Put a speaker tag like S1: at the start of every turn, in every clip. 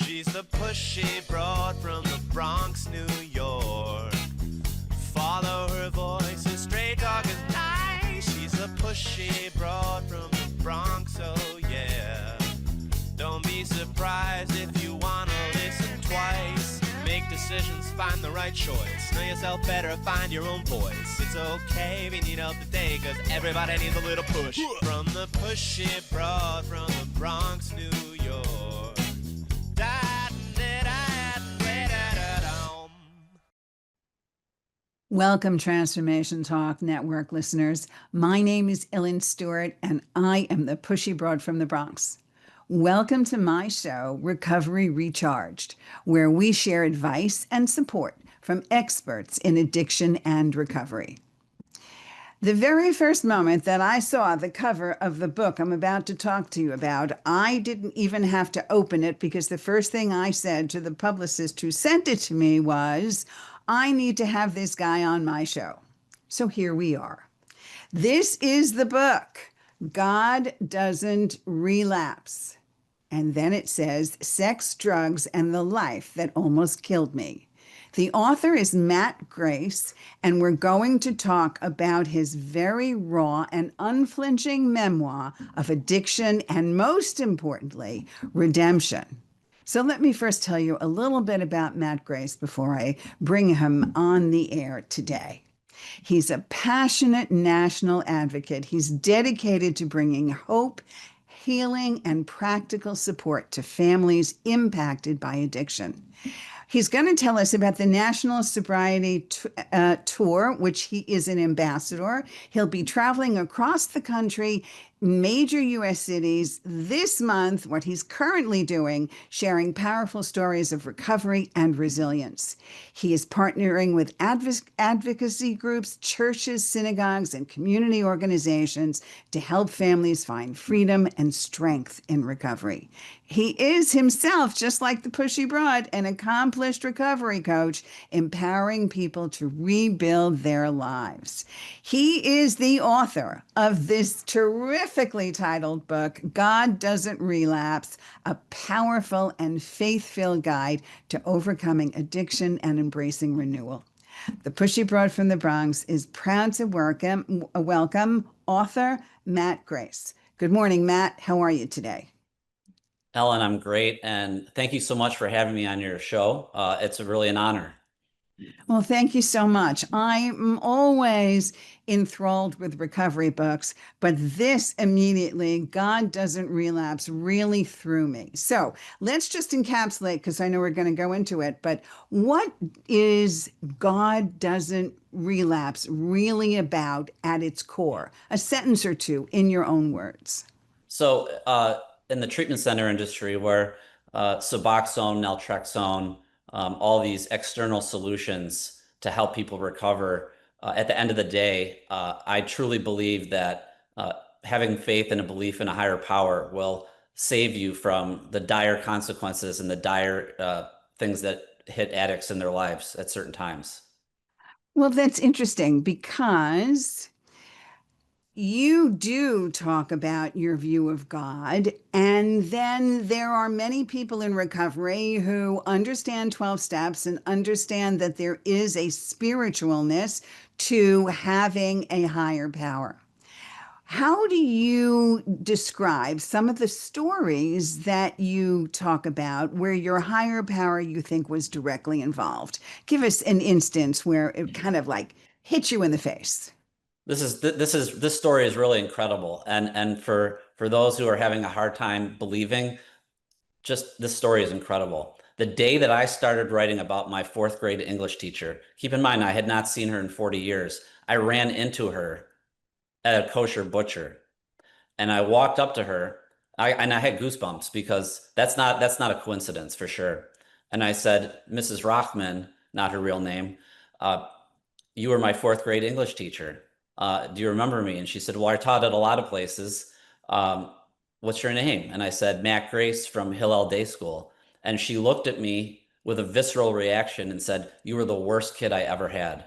S1: She's the pushy broad from the Bronx, New York. Follow her voice, a stray dog is nice. She's a pushy broad from the Bronx, oh yeah. Don't be surprised if you wanna listen twice. Make decisions, find the right choice. Know yourself better, find your own voice. It's okay if you need help today, cause everybody needs a little push. From the pushy broad from the Bronx, New York.
S2: Welcome, Transformation Talk Network listeners. My name is Ellen Stewart, and I am the pushy broad from the Bronx. Welcome to my show, Recovery Recharged, where we share advice and support from experts in addiction and recovery. The very first moment that I saw the cover of the book I'm about to talk to you about, I didn't even have to open it because the first thing I said to the publicist who sent it to me was, I need to have this guy on my show. So here we are. This is the book, God Doesn't Relapse. And then it says, Sex, Drugs, and the Life That Almost Killed Me. The author is Matt Grace, and we're going to talk about his very raw and unflinching memoir of addiction and, most importantly, redemption. So let me first tell you a little bit about Matt Grace before I bring him on the air today. He's a passionate national advocate. He's dedicated to bringing hope, healing, and practical support to families impacted by addiction. He's going to tell us about the National Sobriety Tour, which he is an ambassador. He'll be traveling across the country, major U.S. cities this month, what he's currently doing, sharing powerful stories of recovery and resilience. He is partnering with advocacy groups, churches, synagogues, and community organizations to help families find freedom and strength in recovery. He is himself, just like the pushy broad, an accomplished recovery coach, empowering people to rebuild their lives. He is the author of this terrifically titled book, God Doesn't Relapse, a powerful and faith-filled guide to overcoming addiction and embracing renewal. The pushy broad from the Bronx is proud to welcome author Matt Grace. Good morning, Matt. How are you today?
S3: Ellen, I'm great. And thank you so much for having me on your show. It's really an honor.
S2: Well, thank you so much. I'm always enthralled with recovery books, but this immediately, God Doesn't Relapse, really threw me. So let's just encapsulate, because I know we're going to go into it, but what is God Doesn't Relapse really about at its core? A sentence or two in your own words.
S3: So in the treatment center industry where Suboxone, naltrexone, all these external solutions to help people recover, at the end of the day, I truly believe that having faith and a belief in a higher power will save you from the dire consequences and the dire things that hit addicts in their lives at certain times.
S2: Well, that's interesting because you do talk about your view of God, and then there are many people in recovery who understand 12 steps and understand that there is a spiritualness to having a higher power. How do you describe some of the stories that you talk about where your higher power you think was directly involved? Give us an instance where it kind of like hit you in the face.
S3: This story is really incredible, and for those who are having a hard time believing, just this story is incredible. The day that I started writing about my fourth grade English teacher, keep in mind I had not seen her in 40 years. I ran into her at a kosher butcher, and I walked up to her. I had goosebumps because that's not a coincidence for sure. And I said, Mrs. Rochman, not her real name, you were my fourth grade English teacher. Do you remember me? And she said, well, I taught at a lot of places. What's your name? And I said, Matt Grace from Hillel Day School. And she looked at me with a visceral reaction and said, you were the worst kid I ever had.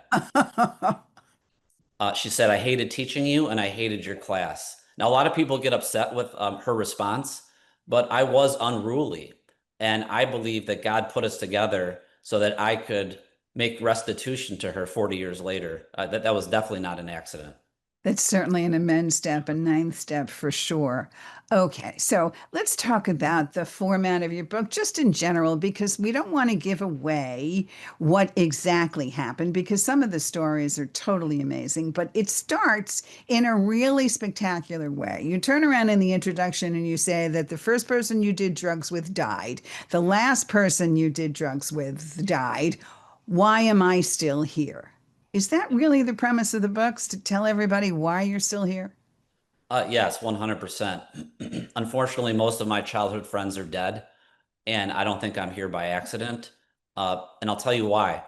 S3: She said, I hated teaching you and I hated your class. Now, a lot of people get upset with her response, but I was unruly. And I believe that God put us together so that I could make restitution to her 40 years later. That was definitely not an accident.
S2: That's certainly an immense step, a ninth step for sure. Okay, so let's talk about the format of your book just in general, because we don't want to give away what exactly happened, because some of the stories are totally amazing, but it starts in a really spectacular way. You turn around in the introduction and you say that the first person you did drugs with died, the last person you did drugs with died. Why am I still here? Is that really the premise of the books, to tell everybody why you're still here?
S3: Yes, 100%. Unfortunately, most of my childhood friends are dead, and I don't think I'm here by accident. And I'll tell you why.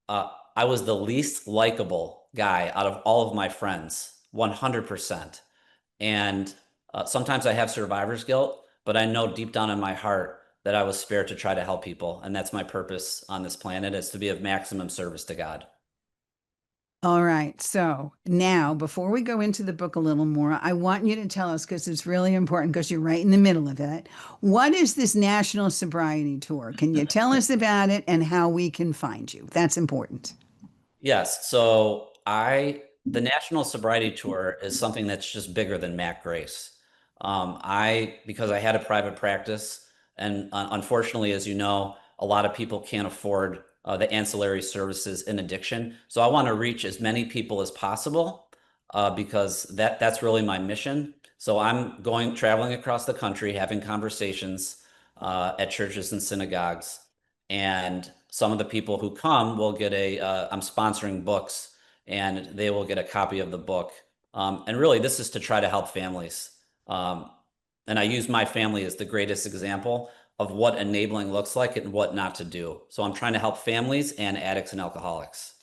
S3: I was the least likable guy out of all of my friends, 100%. And sometimes I have survivor's guilt, but I know deep down in my heart that I was spared to try to help people. And that's my purpose on this planet, is to be of maximum service to God.
S2: All right. So now, before we go into the book a little more, I want you to tell us, because it's really important, because you're right in the middle of it. What is this National Sobriety Tour? Can you tell us about it and how we can find you? That's important.
S3: Yes. The National Sobriety Tour is something that's just bigger than Matt Grace. Because I had a private practice, and unfortunately, as you know, a lot of people can't afford the ancillary services in addiction. So I want to reach as many people as possible, because that's really my mission. So I'm traveling across the country, having conversations at churches and synagogues, and some of the people who come will get I'm sponsoring books, and they will get a copy of the book. And really, this is to try to help families. Um, and I use my family as the greatest example of what enabling looks like and what not to do. So I'm trying to help families and addicts and alcoholics.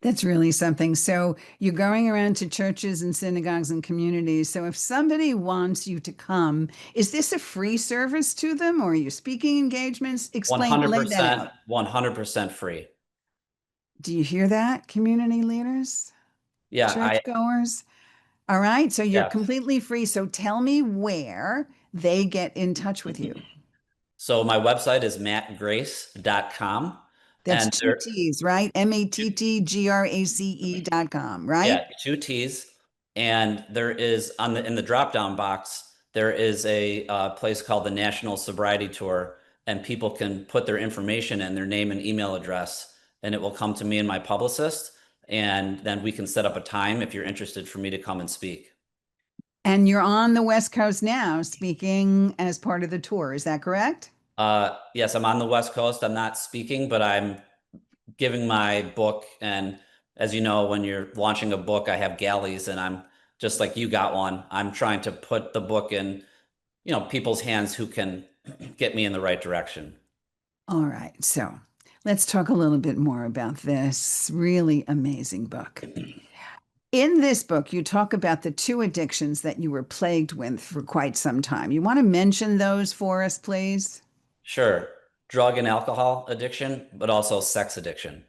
S2: That's really something. So you're going around to churches and synagogues and communities. So if somebody wants you to come, is this a free service to them, or are you speaking engagements? Explain, lay that
S3: 100%,
S2: out.
S3: 100% free.
S2: Do you hear that, community leaders,
S3: Yeah,
S2: churchgoers? All right. So you're
S3: yeah.
S2: completely free. So tell me where they get in touch with you.
S3: So my website is mattgrace.com.
S2: That's
S3: And
S2: two
S3: there,
S2: T's, right? MATTGRACE.com, right?
S3: yeah, two T's. And there is in the drop down box, there is a place called the National Sobriety Tour, and people can put their information in, their name and email address, and it will come to me and my publicist. And then we can set up a time if you're interested for me to come and speak.
S2: And you're on the West Coast now, speaking as part of the tour. Is that correct?
S3: Yes, I'm on the West Coast. I'm not speaking, but I'm giving my book. And as you know, when you're launching a book, I have galleys, and I'm just like you got one. I'm trying to put the book in, people's hands who can get me in the right direction.
S2: All right. So let's talk a little bit more about this really amazing book. In this book, you talk about the two addictions that you were plagued with for quite some time. You want to mention those for us, please?
S3: Sure. Drug and alcohol addiction, but also sex addiction.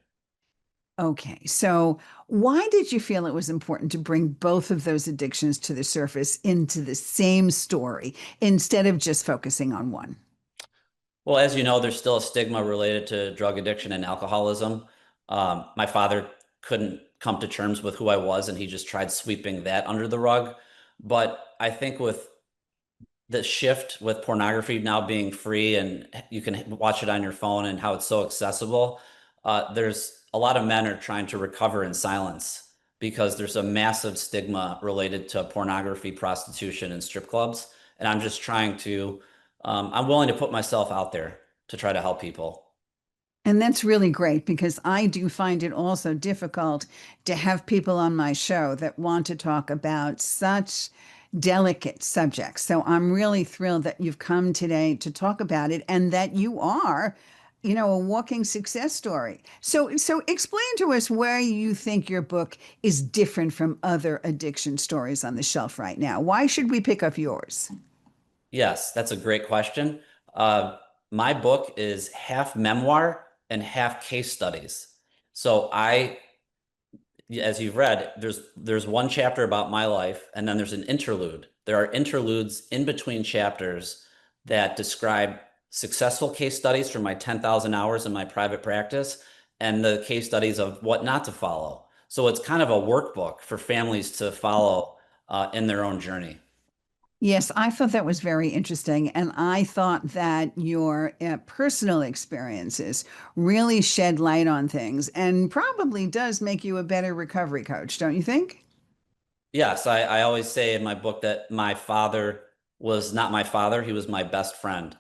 S2: Okay, so why did you feel it was important to bring both of those addictions to the surface into the same story instead of just focusing on one?
S3: Well, as you know, there's still a stigma related to drug addiction and alcoholism. My father couldn't come to terms with who I was, and he just tried sweeping that under the rug. But I think with the shift with pornography now being free and you can watch it on your phone and how it's so accessible, there's a lot of men are trying to recover in silence because there's a massive stigma related to pornography, prostitution, and strip clubs. And I'm just trying to, I'm willing to put myself out there to try to help people.
S2: And that's really great, because I do find it also difficult to have people on my show that want to talk about such delicate subjects. So I'm really thrilled that you've come today to talk about it, and that you are, a walking success story. So explain to us where you think your book is different from other addiction stories on the shelf right now. Why should we pick up yours?
S3: Yes, that's a great question. Uh, my book is half memoir and half case studies. So as you've read, there's one chapter about my life, and then there's an interlude. There are interludes in between chapters that describe successful case studies from my 10,000 hours in my private practice and the case studies of what not to follow. So it's kind of a workbook for families to follow in their own journey.
S2: Yes, I thought that was very interesting. And I thought that your personal experiences really shed light on things and probably does make you a better recovery coach, don't you think?
S3: Yes, I always say in my book that my father was not my father, he was my best friend.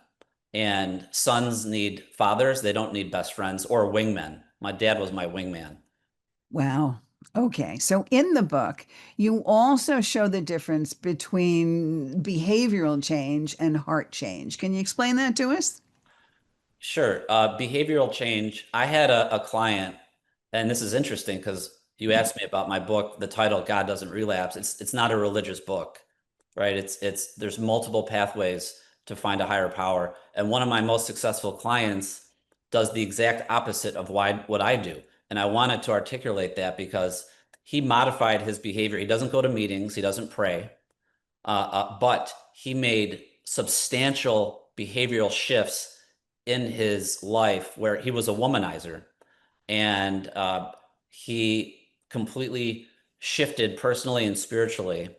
S3: And sons need fathers, they don't need best friends or wingmen. My dad was my wingman.
S2: Wow. Okay. So in the book, you also show the difference between behavioral change and heart change. Can you explain that to us?
S3: Sure. Behavioral change. I had a client, and this is interesting because you asked me about my book, the title God Doesn't Relapse. It's not a religious book, right? It's there's multiple pathways to find a higher power. And one of my most successful clients does the exact opposite of what I do. And I wanted to articulate that because he modified his behavior. He doesn't go to meetings, he doesn't pray, but he made substantial behavioral shifts in his life where he was a womanizer and he completely shifted personally and spiritually.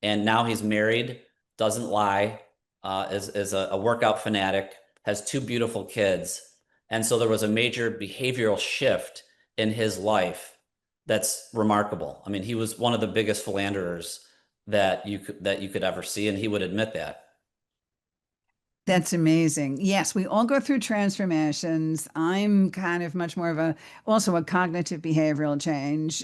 S3: And now he's married, doesn't lie, is a workout fanatic, has two beautiful kids. And so there was a major behavioral shift in his life that's remarkable. I mean, he was one of the biggest philanderers that you could ever see, and he would admit that.
S2: That's amazing. Yes, we all go through transformations. I'm kind of much more of also a cognitive behavioral change,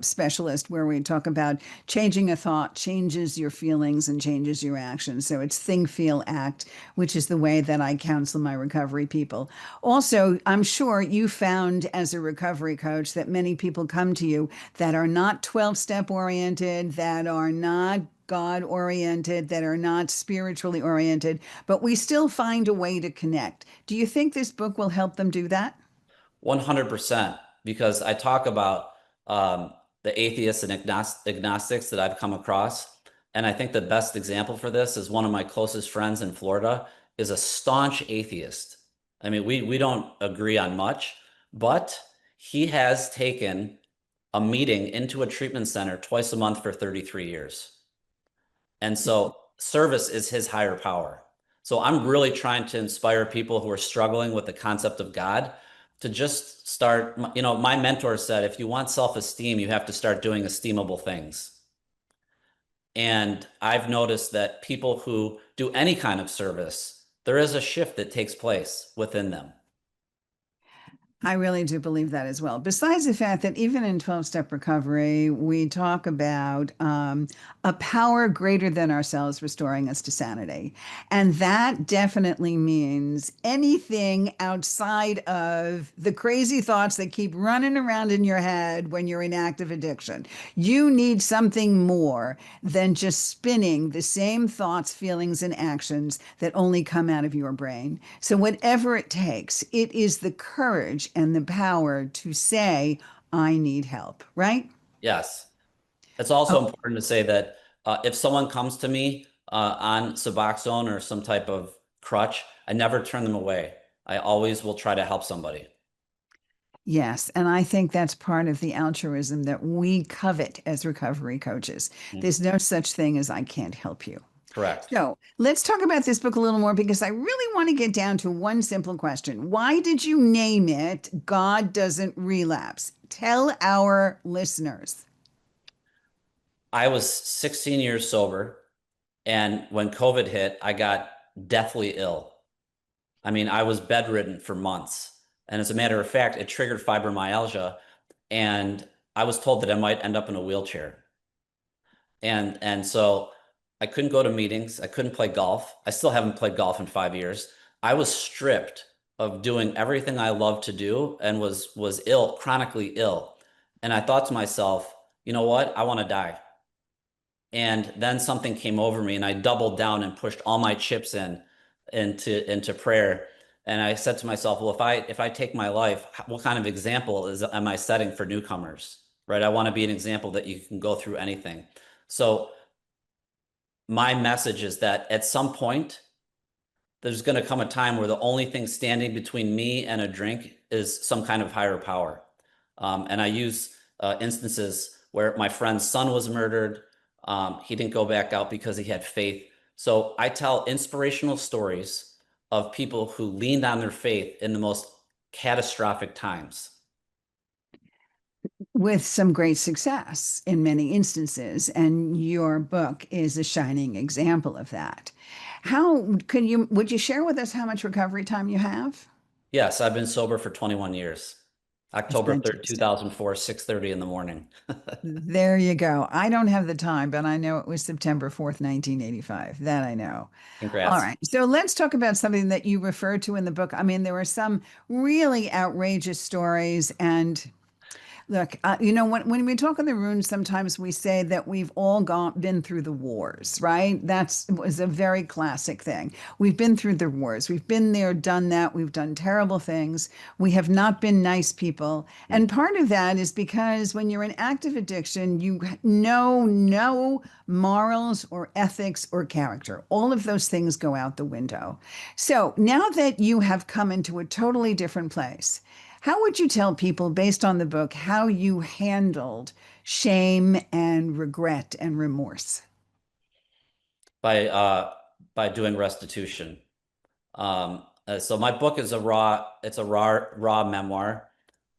S2: specialist where we talk about changing a thought changes your feelings and changes your actions. So it's think, feel, act, which is the way that I counsel my recovery people. Also, I'm sure you found as a recovery coach that many people come to you that are not 12-step oriented, that are not God oriented, that are not spiritually oriented, but we still find a way to connect. Do you think this book will help them do that?
S3: 100%, because I talk about the atheists and agnostics that I've come across. And I think the best example for this is one of my closest friends in Florida is a staunch atheist. I mean, we don't agree on much, but he has taken a meeting into a treatment center twice a month for 33 years. And so service is his higher power. So I'm really trying to inspire people who are struggling with the concept of God to just start. My mentor said, if you want self-esteem, you have to start doing esteemable things. And I've noticed that people who do any kind of service, there is a shift that takes place within them.
S2: I really do believe that as well. Besides the fact that even in 12-step recovery, we talk about a power greater than ourselves restoring us to sanity. And that definitely means anything outside of the crazy thoughts that keep running around in your head when you're in active addiction. You need something more than just spinning the same thoughts, feelings, and actions that only come out of your brain. So whatever it takes, it is the courage and the power to say, I need help, right?
S3: Yes. It's also
S2: Oh,
S3: important to say that if someone comes to me on Suboxone or some type of crutch, I never turn them away. I always will try to help somebody.
S2: yes. And I think that's part of the altruism that we covet as recovery coaches.
S3: Mm.
S2: There's no such thing as I can't help you.
S3: Correct.
S2: So let's talk about this book a little more because I really want to get down to one simple question. Why did you name it God Doesn't Relapse? Tell our listeners.
S3: I was 16 years sober, and when COVID hit, I got deathly ill. I mean, I was bedridden for months. And as a matter of fact, it triggered fibromyalgia, and I was told that I might end up in a wheelchair. And so I couldn't go to meetings. I couldn't play golf. I still haven't played golf in 5 years. I was stripped of doing everything I loved to do and was ill, chronically ill. And I thought to myself, you know what? I want to die. And then something came over me and I doubled down and pushed all my chips into prayer. And I said to myself, well, if I take my life, what kind of example am I setting for newcomers? Right? I want to be an example that you can go through anything. So my message is that at some point there's going to come a time where the only thing standing between me and a drink is some kind of higher power. And I use instances where my friend's son was murdered. He didn't go back out because he had faith. So I tell inspirational stories of people who leaned on their faith in the most catastrophic times.
S2: With some great success in many instances. And your book is a shining example of that. Would you share with us how much recovery time you have?
S3: Yes, I've been sober for 21 years.
S2: It's
S3: October 3rd,
S2: fantastic.
S3: 2004, 6:30 in the morning.
S2: There you go. I don't have the time, but I know it was September 4th, 1985. That I know. All
S3: Congrats.
S2: right. So let's talk about something that you refer to in the book. I mean, there were some really outrageous stories. And look, when we talk in the room, sometimes we say that we've all been through the wars, right? Was a very classic thing. We've been through the wars. We've been there, done that. We've done terrible things. We have not been nice people. And part of that is because when you're in active addiction, you know no morals or ethics or character. All of those things go out the window. So now that you have come into a totally different place, how would you tell people, based on the book, how you handled shame and regret and remorse?
S3: By doing restitution. So my book is it's a raw memoir.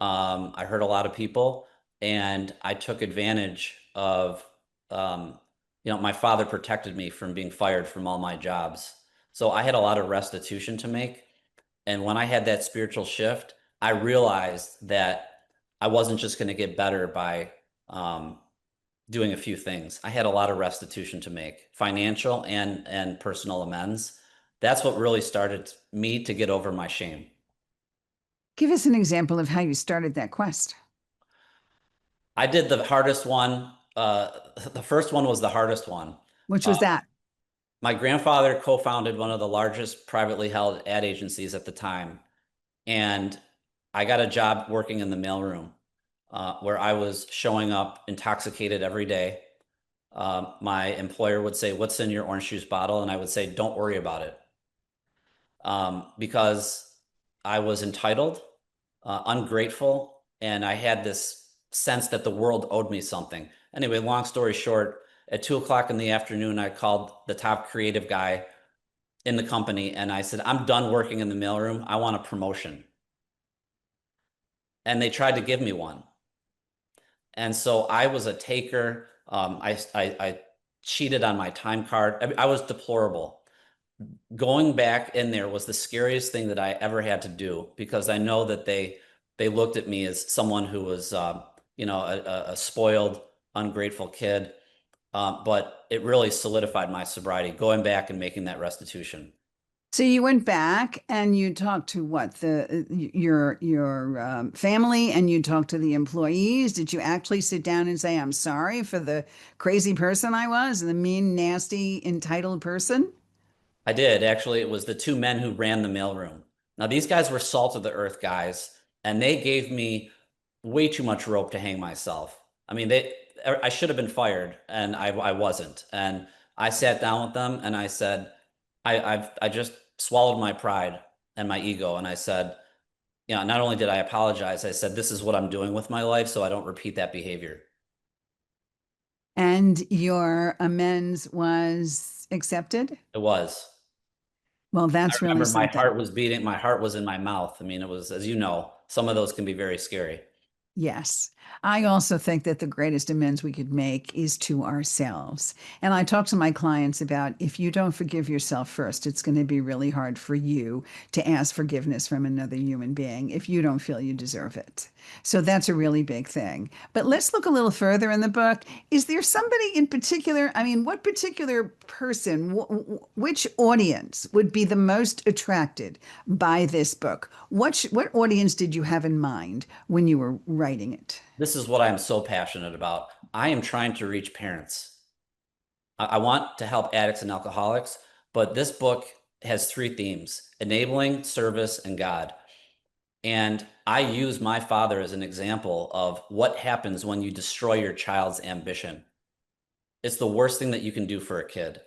S3: I hurt a lot of people, and I took advantage of, my father protected me from being fired from all my jobs. So I had a lot of restitution to make. And when I had that spiritual shift, I realized that I wasn't just going to get better by doing a few things. I had a lot of restitution to make, financial and personal amends. That's what really started me to get over my shame.
S2: Give us an example of how you started that quest.
S3: I did the hardest one. The first one was the hardest one.
S2: Which
S3: Uh,
S2: was that?
S3: my grandfather co-founded one of the largest privately held ad agencies at the time. And I got a job working in the mailroom, where I was showing up intoxicated every day. My employer would say, "What's in your orange juice bottle?" And I would say, "Don't worry about it." Because I was entitled, ungrateful, and I had this sense that the world owed me something. Anyway, long story short, at 2 o'clock in the afternoon, I called the top creative guy in the company and I said, "I'm done working in the mailroom. I want a promotion." And they tried to give me one. And so I was a taker. I cheated on my time card. I was deplorable. Going back in there was the scariest thing that I ever had to do, because I know that they looked at me as someone who was, a spoiled, ungrateful kid. But it really solidified my sobriety, going back and making that restitution.
S2: So you went back and you talked to what your family, and you talked to the employees. Did you actually sit down and say, "I'm sorry for the crazy person I was, the mean, nasty, entitled person"?
S3: I did. Actually, it was the two men who ran the mailroom. Now, these guys were salt of the earth guys, and they gave me way too much rope to hang myself. I mean, I should have been fired, and I wasn't. And I sat down with them and I said, I just swallowed my pride and my ego. And I said, not only did I apologize, I said, this is what I'm doing with my life, so I don't repeat that behavior.
S2: And your amends was accepted?
S3: It was.
S2: Well,
S3: I
S2: that's really
S3: remember my
S2: something.
S3: heart was beating. My heart was in my mouth. I mean, it was, as you know, some of those can be very scary.
S2: Yes. I also think that the greatest amends we could make is to ourselves. And I talk to my clients about, if you don't forgive yourself first, it's going to be really hard for you to ask forgiveness from another human being if you don't feel you deserve it. So that's a really big thing. But let's look a little further in the book. Is there somebody in particular? I mean, what particular person, which audience would be the most attracted by this book? What audience did you have in mind when you were writing it?
S3: This is what I am so passionate about. I am trying to reach parents. I want to help addicts and alcoholics, but this book has three themes: enabling, service, and God. And I use my father as an example of what happens when you destroy your child's ambition. It's the worst thing that you can do for a kid.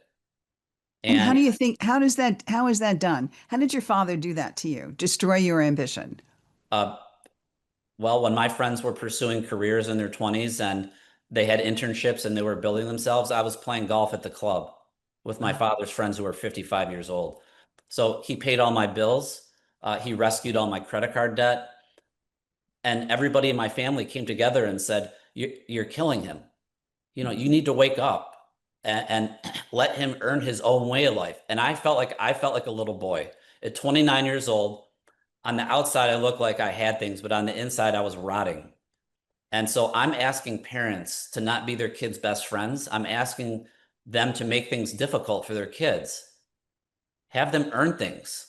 S2: And how
S3: And
S2: do you think, how is that done? How did your father do that to you? Destroy your ambition?
S3: uh, well, when my friends were pursuing careers in their 20s and they had internships and they were building themselves, I was playing golf at the club with my father's friends who were 55 years old. So he paid all my bills. He rescued all my credit card debt. And everybody in my family came together and said, "You're killing him. You need to wake up and let him earn his own way of life." And I felt like a little boy at 29 years old. On the outside, I looked like I had things, but on the inside, I was rotting. And so I'm asking parents to not be their kids' best friends. I'm asking them to make things difficult for their kids. Have them earn things.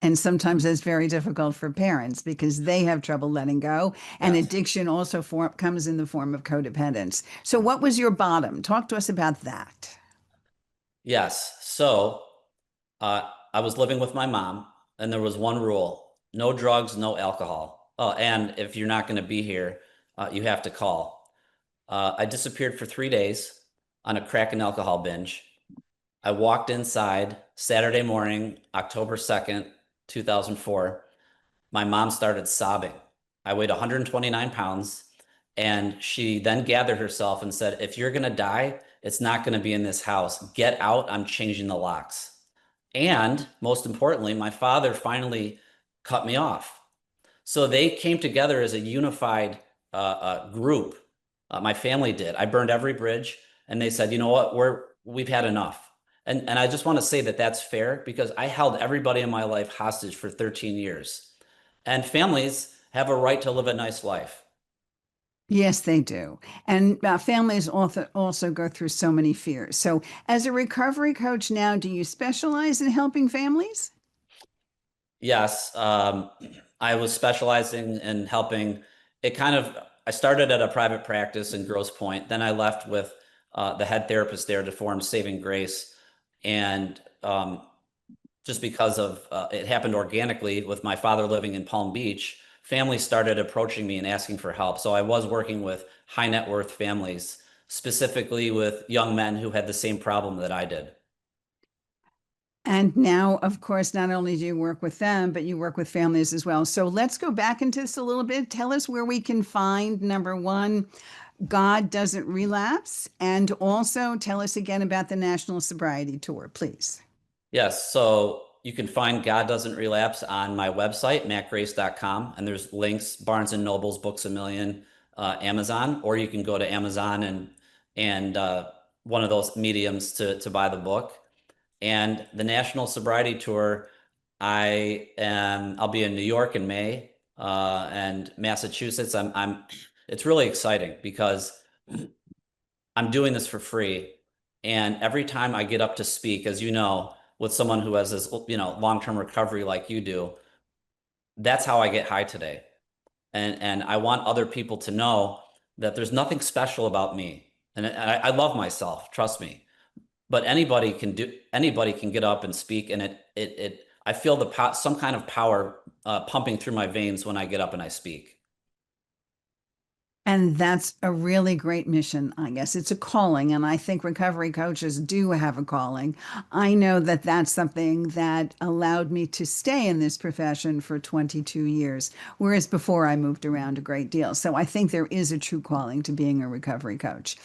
S2: And sometimes it's very difficult for parents because they have trouble letting go. And
S3: Yes.
S2: addiction also comes in the form of codependence. So, what was your bottom? Talk to us about that.
S3: Yes. So I was living with my mom, and there was one rule: no drugs, no alcohol. Oh, and if you're not going to be here, you have to call. I disappeared for 3 days on a crack and alcohol binge. I walked inside Saturday morning, October 2nd, 2004. My mom started sobbing. I weighed 129 pounds, and she then gathered herself and said, "If you're going to die, it's not going to be in this house. Get out. I'm changing the locks." And most importantly, my father finally cut me off. So they came together as a unified group. My family did. I burned every bridge, and they said, "You know what? We've had enough." And I just want to say that that's fair because I held everybody in my life hostage for 13 years. And families have a right to live a nice life.
S2: Yes, they do. And families also go through so many fears. So, as a recovery coach now, do you specialize in helping families?
S3: Yes, I was specializing in helping. I started at a private practice in Grosse Pointe. Then I left with the head therapist there to form Saving Grace. And just because of it happened organically with my father living in Palm Beach, families started approaching me and asking for help. So I was working with high net worth families, specifically with young men who had the same problem that I did.
S2: And now, of course, not only do you work with them, but you work with families as well. So let's go back into this a little bit. Tell us where we can find number one, God Doesn't Relapse. And also tell us again about the National Sobriety Tour, please.
S3: Yes, so you can find God Doesn't Relapse on my website, mattgrace.com, and there's links: Barnes and Noble's, Books a Million, Amazon, or you can go to Amazon and one of those mediums to buy the book. And the National Sobriety Tour, I'll be in New York in May, and Massachusetts. It's really exciting because I'm doing this for free. And every time I get up to speak, as you know, with someone who has this, long-term recovery like you do, that's how I get high today. And I want other people to know that there's nothing special about me. And I love myself, trust me. But anybody can get up and speak, and I feel some kind of power pumping through my veins when I get up and I speak.
S2: And that's a really great mission, I guess. It's a calling, and I think recovery coaches do have a calling. I know that that's something that allowed me to stay in this profession for 22 years, whereas before I moved around a great deal. So I think there is a true calling to being a recovery coach.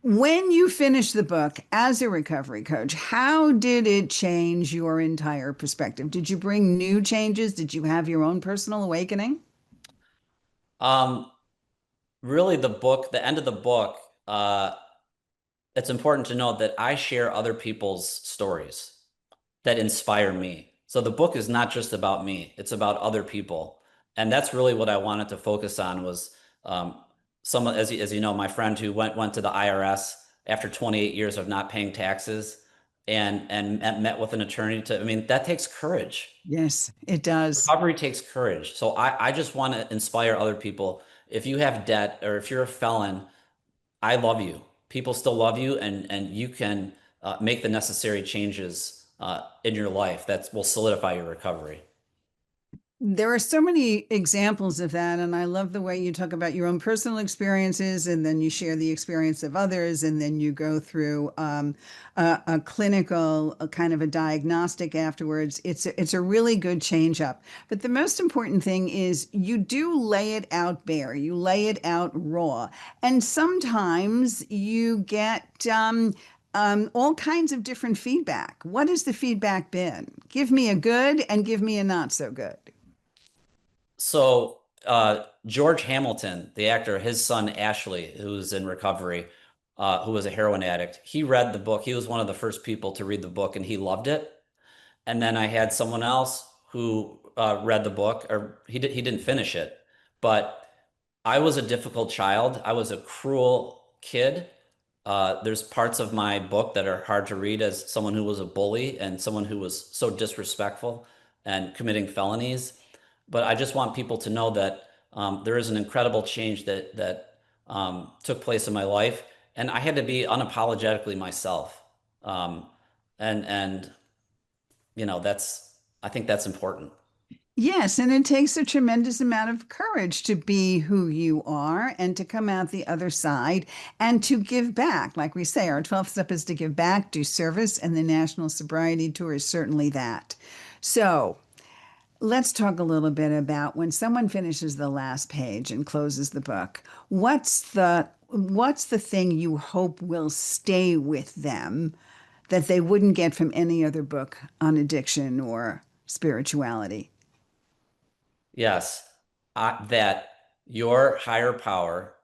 S2: When you finished the book as a recovery coach, how did it change your entire perspective? Did you bring new changes? Did you have your own personal awakening?
S3: Um, Really, the end of the book, uh, it's important to note that I share other people's stories that inspire me. So the book is not just about me, it's about other people. And that's really what I wanted to focus on was someone, as you know, my friend who went to the IRS after 28 years of not paying taxes and met with an attorney I mean, that takes courage.
S2: Yes, it does.
S3: Recovery takes courage. So I just want to inspire other people. If you have debt or if you're a felon, I love you. People still love you, and you can make the necessary changes in your life that will solidify your recovery.
S2: There are so many examples of that, and I love the way you talk about your own personal experiences, and then you share the experience of others, and then you go through a clinical, a kind of a diagnostic afterwards. It's a really good change up. But the most important thing is you do lay it out bare, you lay it out raw, and sometimes you get all kinds of different feedback. What has the feedback been? Give me a good and give me a not so good.
S3: So George Hamilton, the actor, his son Ashley, who's in recovery, who was a heroin addict, he read the book. He was one of the first people to read the book, and he loved it. And then I had someone else who read the book, or he didn't finish it. But I was a difficult child. I was a cruel kid. There's parts of my book that are hard to read as someone who was a bully and someone who was so disrespectful and committing felonies. But I just want people to know that there is an incredible change that took place in my life, and I had to be unapologetically myself. Um, and that's, I think that's important.
S2: Yes, and it takes a tremendous amount of courage to be who you are and to come out the other side and to give back. Like we say, our 12th step is to give back, do service, and the National Sobriety Tour is certainly that. So let's talk a little bit about when someone finishes the last page and closes the book, what's the thing you hope will stay with them that they wouldn't get from any other book on addiction or spirituality?
S3: Yes, that your higher power,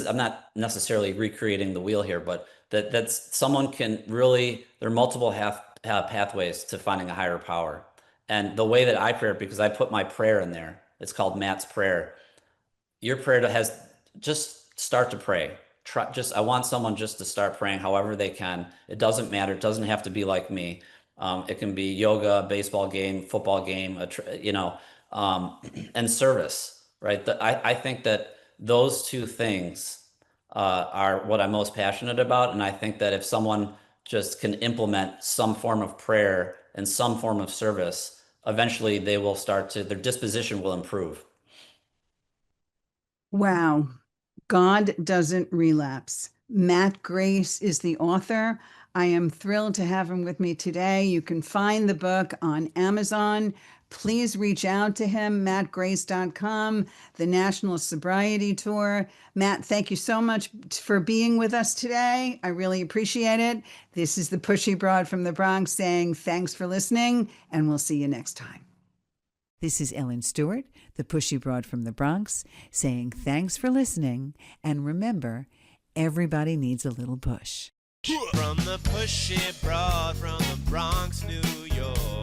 S3: I'm not necessarily recreating the wheel here, but that's someone can really, there are multiple pathways to finding a higher power. And the way that I pray, because I put my prayer in there, it's called Matt's prayer. Your prayer has, just start to pray. I want someone just to start praying however they can. It doesn't matter. It doesn't have to be like me. It can be yoga, baseball game, football game, and service, right? I think that those two things are what I'm most passionate about. And I think that if someone just can implement some form of prayer and some form of service, eventually their disposition will improve.
S2: Wow. God Doesn't Relapse. Matt Grace is the author. I am thrilled to have him with me today. You can find the book on Amazon. Please reach out to him, mattgrace.com, the National Sobriety Tour. Matt, thank you so much for being with us today. I really appreciate it. This is the Pushy Broad from the Bronx saying thanks for listening, and we'll see you next time. This is Ellen Stewart, the Pushy Broad from the Bronx, saying thanks for listening, and remember, everybody needs a little push.
S1: From the pushy broad from the Bronx, New York.